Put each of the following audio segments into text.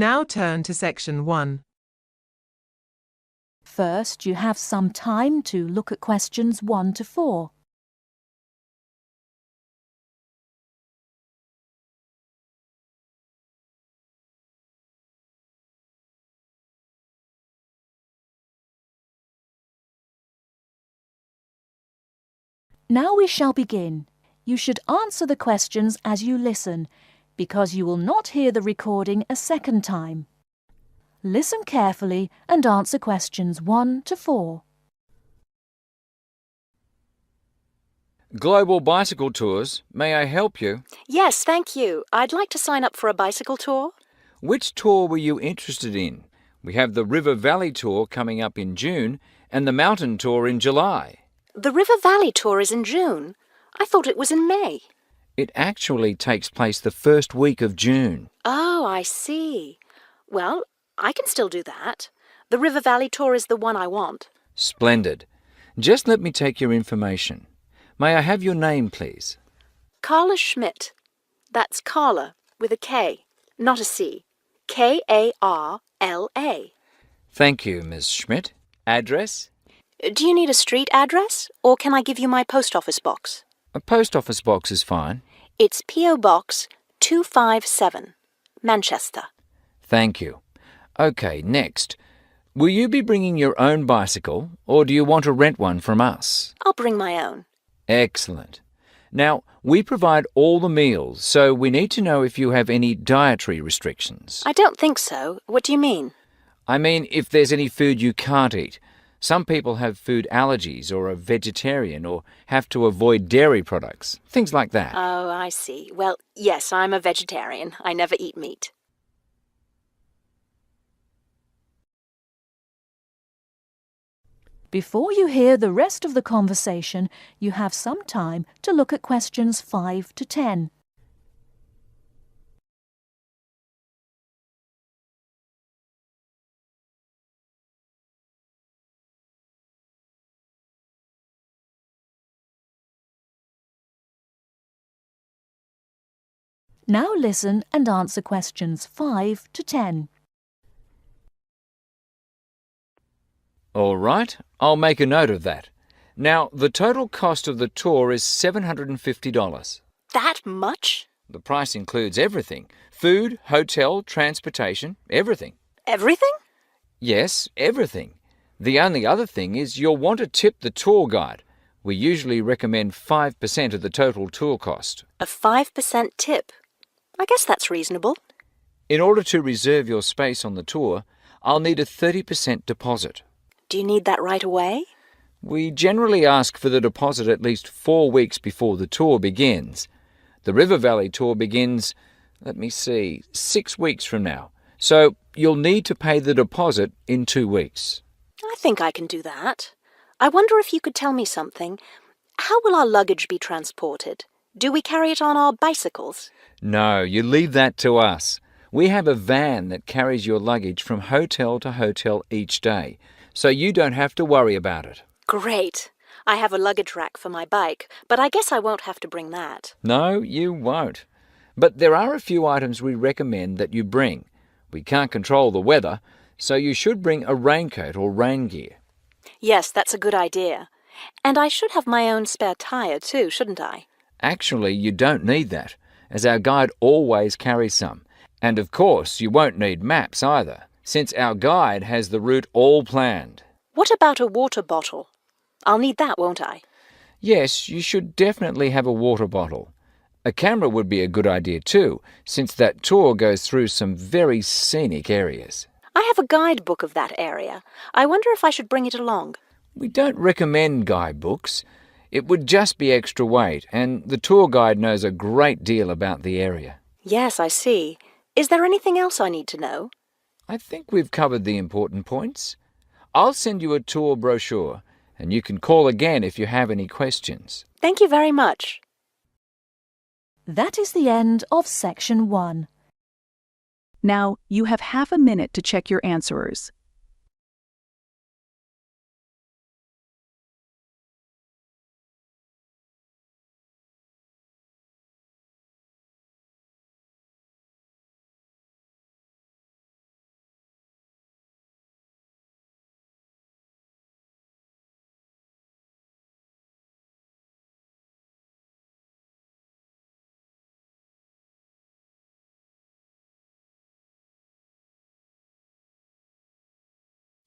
Now turn to section 1. First, you have some time to look at questions 1 to 4. Now we shall begin. You should answer the questions as you listen, because you will not hear the recording a second time. Listen carefully and answer questions 1 to 4. Global Bicycle Tours, may I help you? Yes, thank you. I'd like to sign up for a bicycle tour. Which tour were you interested in? We have the River Valley Tour coming up in June and the Mountain Tour in July. The River Valley tour is in June. I thought it was in May. It actually takes place the first week of June. Oh, I see. Well, I can still do that. The River Valley tour is the one I want. Splendid. Just let me take your information. May I have your name, please? Carla Schmidt. That's Carla with a K, not a C. K-A-R-L-A. Thank you, Ms. Schmidt. Address? Do you need a street address, or can I give you my post office box? A post office box is fine. It's P.O. Box 257, Manchester. Thank you. Okay, next. Will you be bringing your own bicycle, or do you want to rent one from us? I'll bring my own. Excellent. Now, we provide all the meals, so we need to know if you have any dietary restrictions. I don't think so. What do you mean? I mean, if there's any food you can't eat. Some people have food allergies or are vegetarian or have to avoid dairy products, things like that. Oh, I see. Well, yes, I'm a vegetarian. I never eat meat. Before you hear the rest of the conversation, you have some time to look at questions 5 to 10. Now listen and answer questions 5 to 10. All right, I'll make a note of that. Now, the total cost of the tour is $750. That much? The price includes everything: food, hotel, transportation, everything. Everything? Yes, everything. The only other thing is you'll want to tip the tour guide. We usually recommend 5% of the total tour cost. A 5% tip. I guess that's reasonable. In order to reserve your space on the tour, I'll need a 30% deposit. Do you need that right away? We generally ask for the deposit at least 4 weeks before the tour begins. The River Valley tour begins, 6 weeks from now. So you'll need to pay the deposit in 2 weeks. I think I can do that. I wonder if you could tell me something. How will our luggage be transported? Do we carry it on our bicycles? No, you leave that to us. We have a van that carries your luggage from hotel to hotel each day, so you don't have to worry about it. Great. I have a luggage rack for my bike, but I guess I won't have to bring that. No, you won't. But there are a few items we recommend that you bring. We can't control the weather, so you should bring a raincoat or rain gear. Yes, that's a good idea. And I should have my own spare tire too, shouldn't I? Actually, you don't need that, as our guide always carries some. And of course, you won't need maps either, since our guide has the route all planned. What about a water bottle? I'll need that, won't I? Yes, you should definitely have a water bottle. A camera would be a good idea too, since that tour goes through some very scenic areas. I have a guidebook of that area. I wonder if I should bring it along. We don't recommend guidebooks. It would just be extra weight, and the tour guide knows a great deal about the area. Yes, I see. Is there anything else I need to know? I think we've covered the important points. I'll send you a tour brochure, and you can call again if you have any questions. Thank you very much. That is the end of section 1. Now, you have half a minute to check your answers.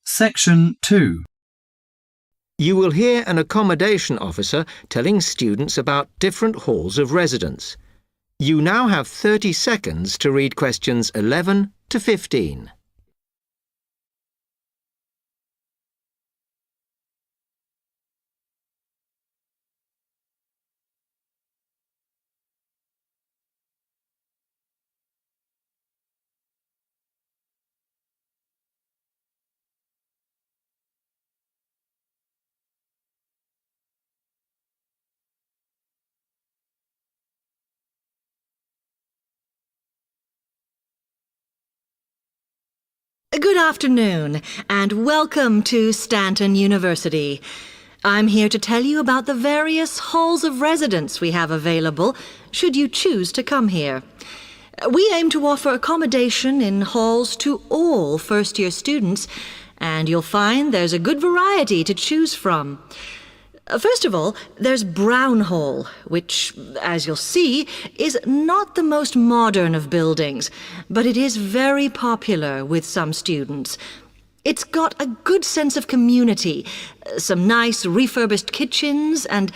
Section 2. You will hear an accommodation officer telling students about different halls of residence. You now have 30 seconds to read questions 11 to 15. Good afternoon, and welcome to Stanton University. I'm here to tell you about the various halls of residence we have available, should you choose to come here. We aim to offer accommodation in halls to all first-year students, and you'll find there's a good variety to choose from. First of all, there's Brown Hall, which, as you'll see, is not the most modern of buildings, but it is very popular with some students. It's got a good sense of community, some nice refurbished kitchens, and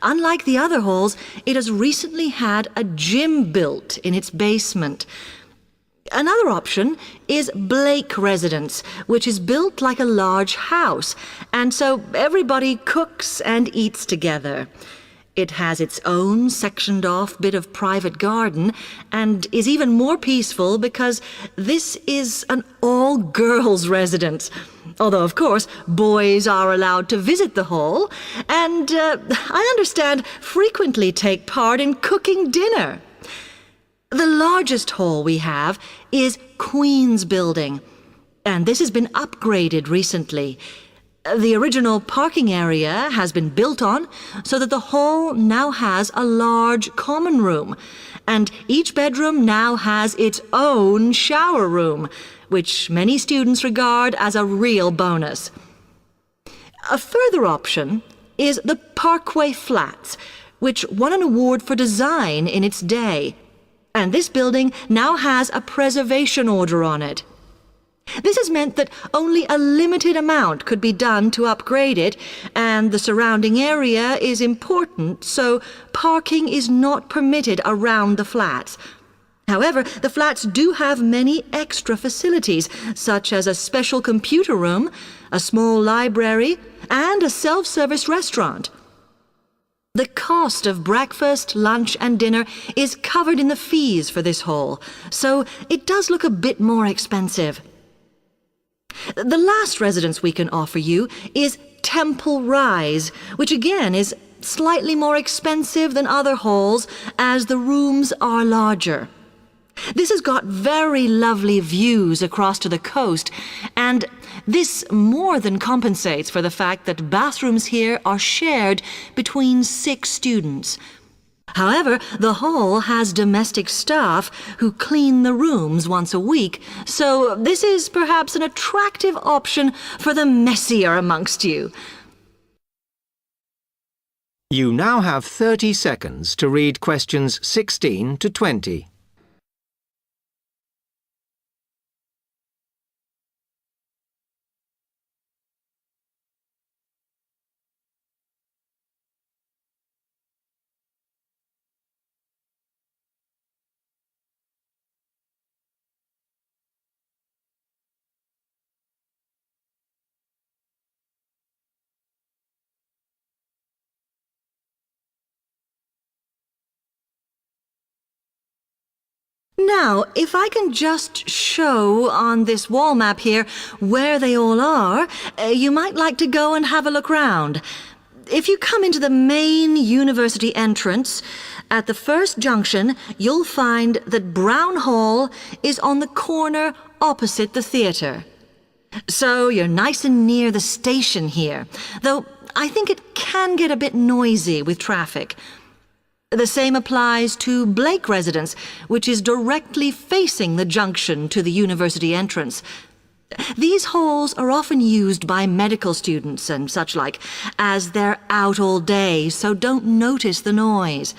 unlike the other halls, it has recently had a gym built in its basement. Another option is Blake Residence, which is built like a large house, and so everybody cooks and eats together. It has its own sectioned-off bit of private garden and is even more peaceful because this is an all-girls residence. Although, of course, boys are allowed to visit the hall and, I understand, frequently take part in cooking dinner. The largest hall we have is Queen's Building, and this has been upgraded recently. The original parking area has been built on so that the hall now has a large common room, and each bedroom now has its own shower room, which many students regard as a real bonus. A further option is the Parkway Flats, which won an award for design in its day. And this building now has a preservation order on it. This has meant that only a limited amount could be done to upgrade it, and the surrounding area is important, so parking is not permitted around the flats. However, the flats do have many extra facilities, such as a special computer room, a small library, and a self-service restaurant. The cost of breakfast, lunch, and dinner is covered in the fees for this hall, so it does look a bit more expensive. The last residence we can offer you is Temple Rise, which again is slightly more expensive than other halls as the rooms are larger. This has got very lovely views across to the coast, and this more than compensates for the fact that bathrooms here are shared between 6 students. However, the hall has domestic staff who clean the rooms once a week, so this is perhaps an attractive option for the messier amongst you. You now have 30 seconds to read questions 16 to 20. Now, if I can just show on this wall map here where they all are, you might like to go and have a look round. If you come into the main university entrance, at the first junction, you'll find that Brown Hall is on the corner opposite the theatre. So you're nice and near the station here, though I think it can get a bit noisy with traffic. The same applies to Blake Residence, which is directly facing the junction to the university entrance. These halls are often used by medical students and such like, as they're out all day, so don't notice the noise.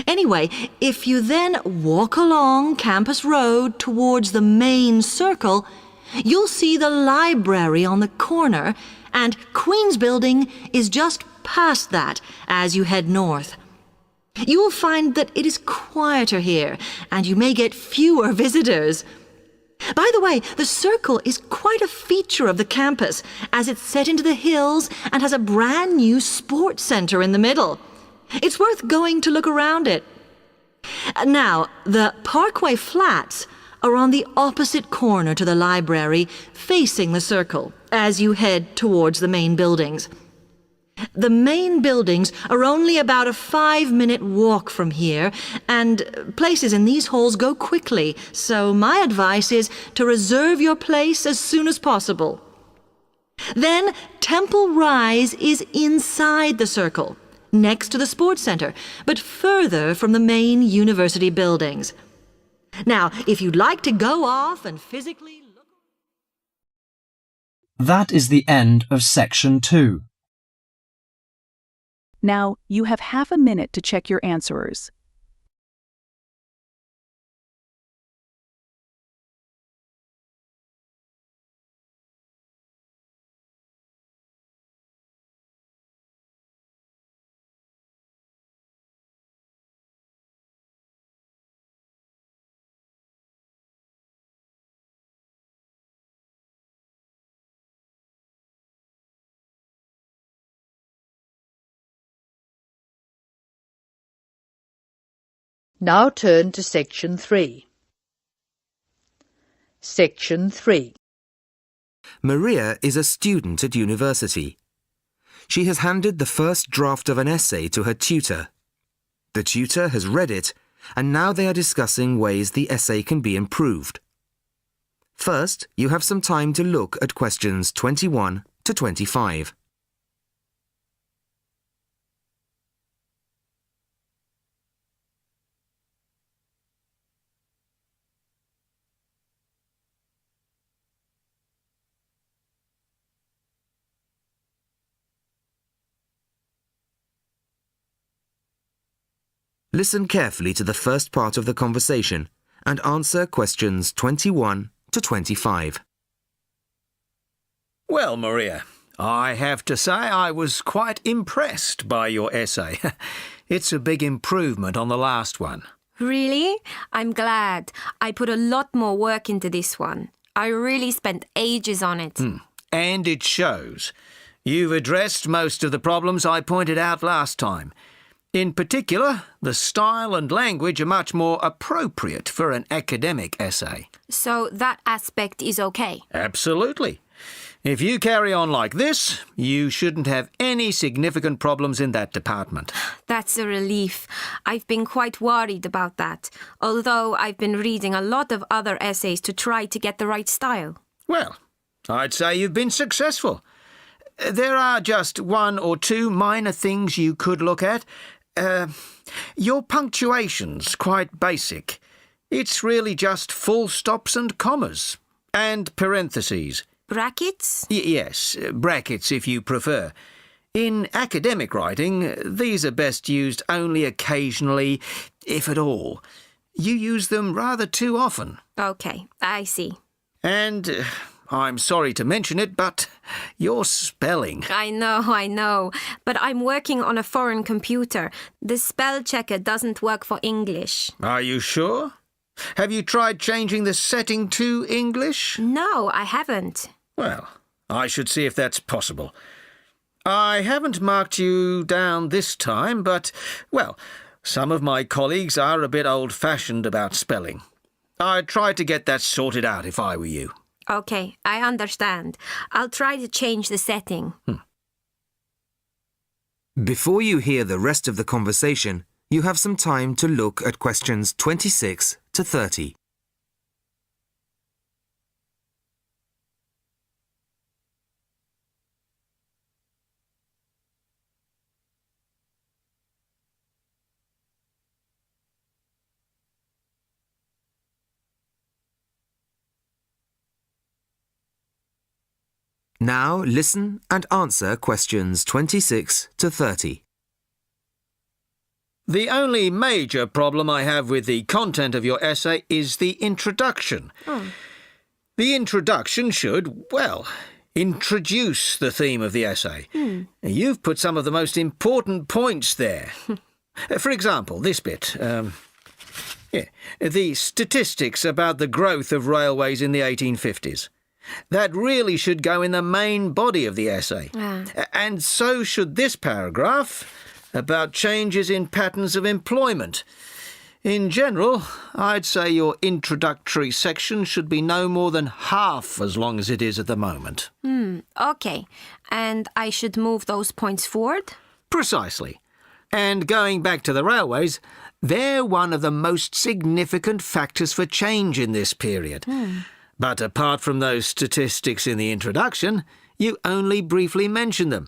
Anyway, if you then walk along Campus Road towards the main circle, you'll see the library on the corner, and Queen's Building is just past that as you head north. You will find that it is quieter here, and you may get fewer visitors. By the way, the circle is quite a feature of the campus, as it's set into the hills and has a brand new sports center in the middle. It's worth going to look around it. Now, the Parkway Flats are on the opposite corner to the library, facing the circle, as you head towards the main buildings. The main buildings are only about a 5-minute walk from here, and places in these halls go quickly, so my advice is to reserve your place as soon as possible. Then Temple Rise is inside the circle, next to the sports center, but further from the main university buildings. Now, if you'd like to go off and physically look... That is the end of section 2. Now, you have half a minute to check your answers. Now turn to Section 3. Section 3. Maria is a student at university. She has handed the first draft of an essay to her tutor. The tutor has read it, and now they are discussing ways the essay can be improved. First, you have some time to look at questions 21 to 25. Listen carefully to the first part of the conversation and answer questions 21 to 25. Well, Maria, I have to say I was quite impressed by your essay. It's a big improvement on the last one. Really? I'm glad. I put a lot more work into this one. I really spent ages on it. And it shows. You've addressed most of the problems I pointed out last time. In particular, the style and language are much more appropriate for an academic essay. So that aspect is okay? Absolutely. If you carry on like this, you shouldn't have any significant problems in that department. That's a relief. I've been quite worried about that, although I've been reading a lot of other essays to try to get the right style. Well, I'd say you've been successful. There are just one or two minor things you could look at. Your punctuation's quite basic. It's really just full stops and commas. And parentheses. Brackets? Yes, brackets if you prefer. In academic writing, these are best used only occasionally, if at all. You use them rather too often. Okay, I see. And I'm sorry to mention it, but your spelling... I know. But I'm working on a foreign computer. The spell checker doesn't work for English. Are you sure? Have you tried changing the setting to English? No, I haven't. Well, I should see if that's possible. I haven't marked you down this time, but, well, some of my colleagues are a bit old-fashioned about spelling. I'd try to get that sorted out if I were you. Okay, I understand. I'll try to change the setting. Before you hear the rest of the conversation, you have some time to look at questions 26 to 30. Now listen and answer questions 26 to 30. The only major problem I have with the content of your essay is the introduction. The introduction should, well, introduce the theme of the essay. You've put some of the most important points there. For example, this bit. The statistics about the growth of railways in the 1850s. That really should go in the main body of the essay. And so should this paragraph about changes in patterns of employment. In general, I'd say your introductory section should be no more than half as long as it is at the moment. Okay. And I should move those points forward? Precisely. And going back to the railways, they're one of the most significant factors for change in this period. But apart from those statistics in the introduction, you only briefly mention them.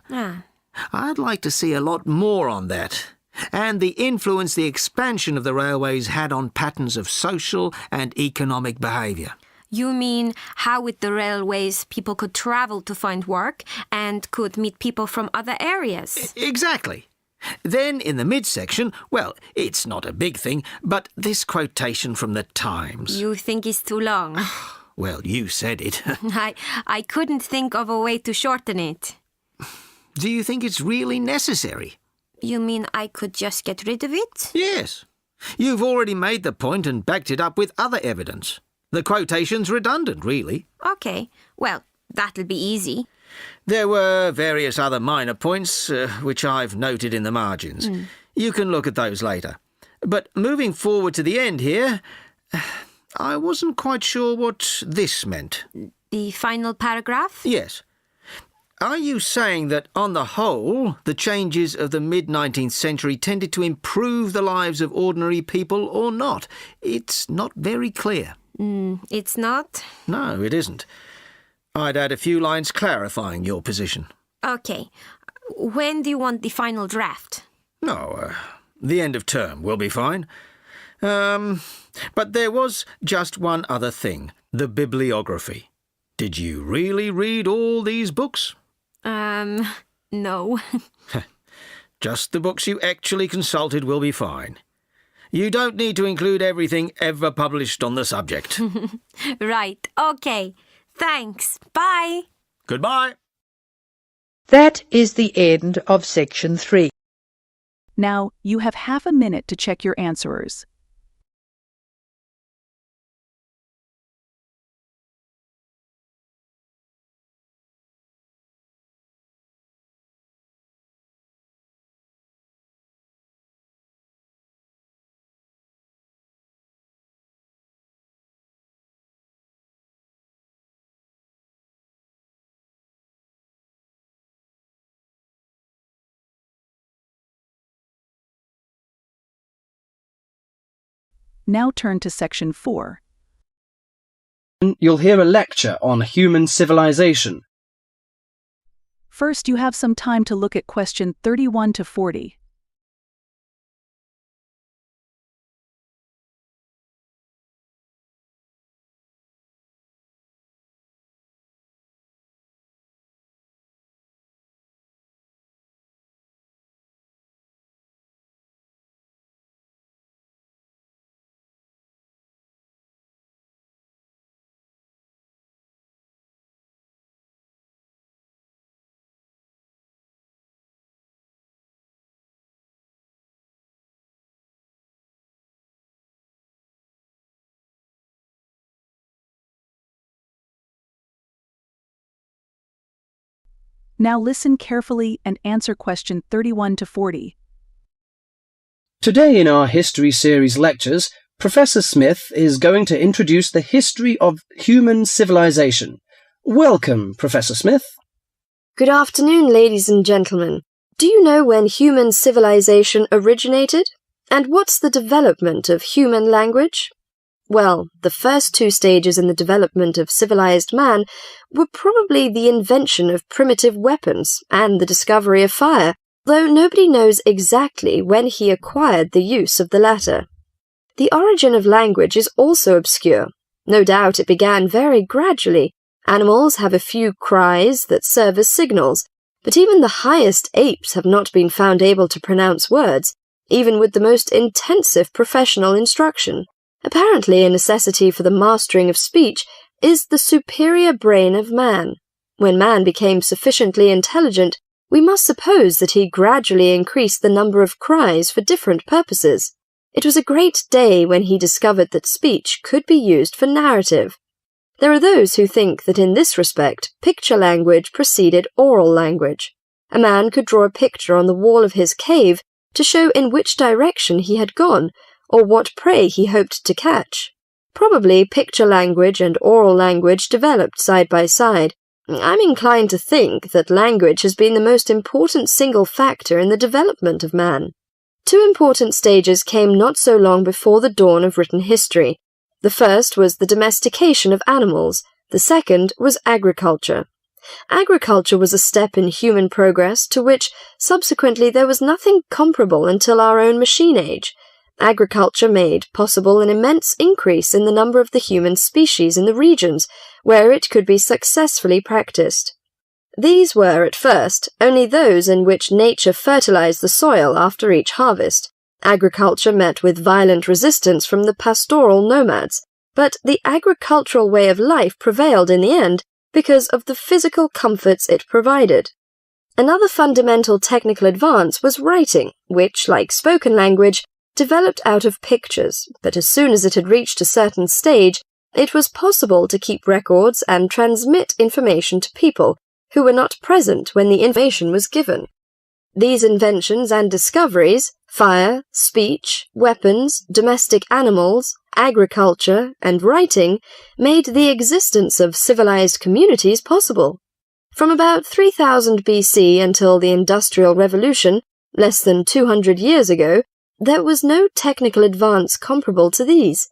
I'd like to see a lot more on that, and the influence the expansion of the railways had on patterns of social and economic behaviour. You mean how with the railways people could travel to find work and could meet people from other areas? Exactly. Then in the midsection, well, it's not a big thing, but this quotation from the Times. You think it's too long? Well, you said it. I couldn't think of a way to shorten it. Do you think it's really necessary? You mean I could just get rid of it? Yes. You've already made the point and backed it up with other evidence. The quotation's redundant, really. Okay, well, that'll be easy. There were various other minor points, which I've noted in the margins. You can look at those later. But moving forward to the end here, I wasn't quite sure what this meant. The final paragraph? Yes. Are you saying that, on the whole, the changes of the mid-19th century tended to improve the lives of ordinary people or not? It's not very clear. It's not? No, it isn't. I'd add a few lines clarifying your position. Okay. When do you want the final draft? No, the end of term will be fine. But there was just one other thing, the bibliography. Did you really read all these books? No. Just the books you actually consulted will be fine. You don't need to include everything ever published on the subject. Right, okay. Thanks. Bye. Goodbye. That is the end of section 3. Now, you have half a minute to check your answers. Now turn to section 4. You'll hear a lecture on human civilization. First, you have some time to look at question 31 to 40. Now listen carefully and answer question 31 to 40. Today in our History Series lectures, Professor Smith is going to introduce the history of human civilization. Welcome, Professor Smith. Good afternoon, ladies and gentlemen. Do you know when human civilization originated? And what's the development of human language? Well, the first two stages in the development of civilized man were probably the invention of primitive weapons and the discovery of fire, though nobody knows exactly when he acquired the use of the latter. The origin of language is also obscure. No doubt it began very gradually. Animals have a few cries that serve as signals, but even the highest apes have not been found able to pronounce words, even with the most intensive professional instruction. Apparently a necessity for the mastering of speech is the superior brain of man. When man became sufficiently intelligent, we must suppose that he gradually increased the number of cries for different purposes. It was a great day when he discovered that speech could be used for narrative. There are those who think that in this respect, picture language preceded oral language. A man could draw a picture on the wall of his cave to show in which direction he had gone, or what prey he hoped to catch. Probably picture language and oral language developed side by side. I'm inclined to think that language has been the most important single factor in the development of man. Two important stages came not so long before the dawn of written history. The first was the domestication of animals. The second was agriculture. Agriculture was a step in human progress to which, subsequently, there was nothing comparable until our own machine age. Agriculture made possible an immense increase in the number of the human species in the regions where it could be successfully practiced. These were, at first, only those in which nature fertilized the soil after each harvest. Agriculture met with violent resistance from the pastoral nomads, but the agricultural way of life prevailed in the end because of the physical comforts it provided. Another fundamental technical advance was writing, which, like spoken language, developed out of pictures, but as soon as it had reached a certain stage, it was possible to keep records and transmit information to people who were not present when the information was given. These inventions and discoveries, fire, speech, weapons, domestic animals, agriculture, and writing, made the existence of civilized communities possible. From about 3000 BC until the Industrial Revolution, less than 200 years ago, there was no technical advance comparable to these.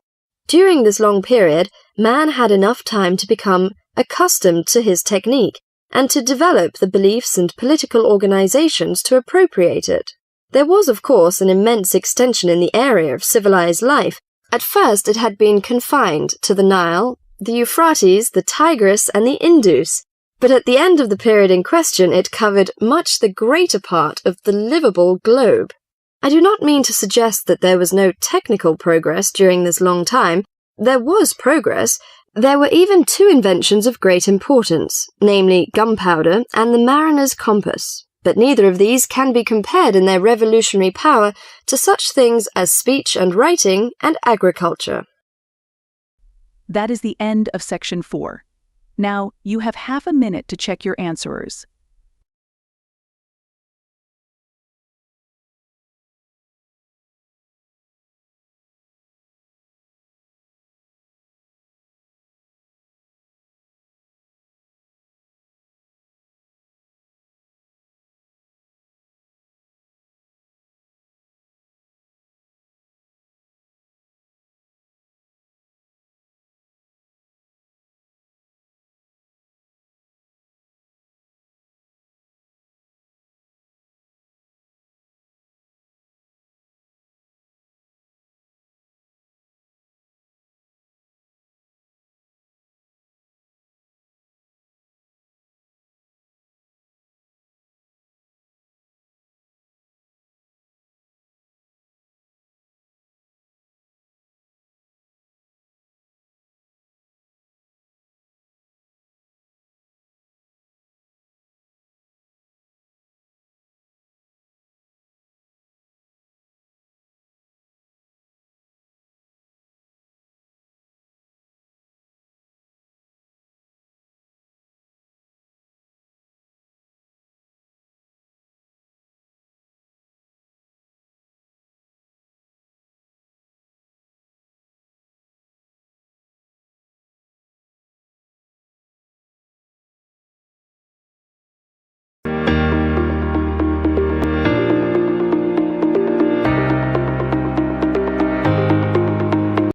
During this long period, man had enough time to become accustomed to his technique and to develop the beliefs and political organizations to appropriate it. There was, of course, an immense extension in the area of civilized life. At first it had been confined to the Nile, the Euphrates, the Tigris, and the Indus, but at the end of the period in question it covered much the greater part of the livable globe. I do not mean to suggest that there was no technical progress during this long time. There was progress. There were even two inventions of great importance, namely gunpowder and the mariner's compass, but neither of these can be compared in their revolutionary power to such things as speech and writing and agriculture. That is the end of section 4. Now, you have half a minute to check your answerers.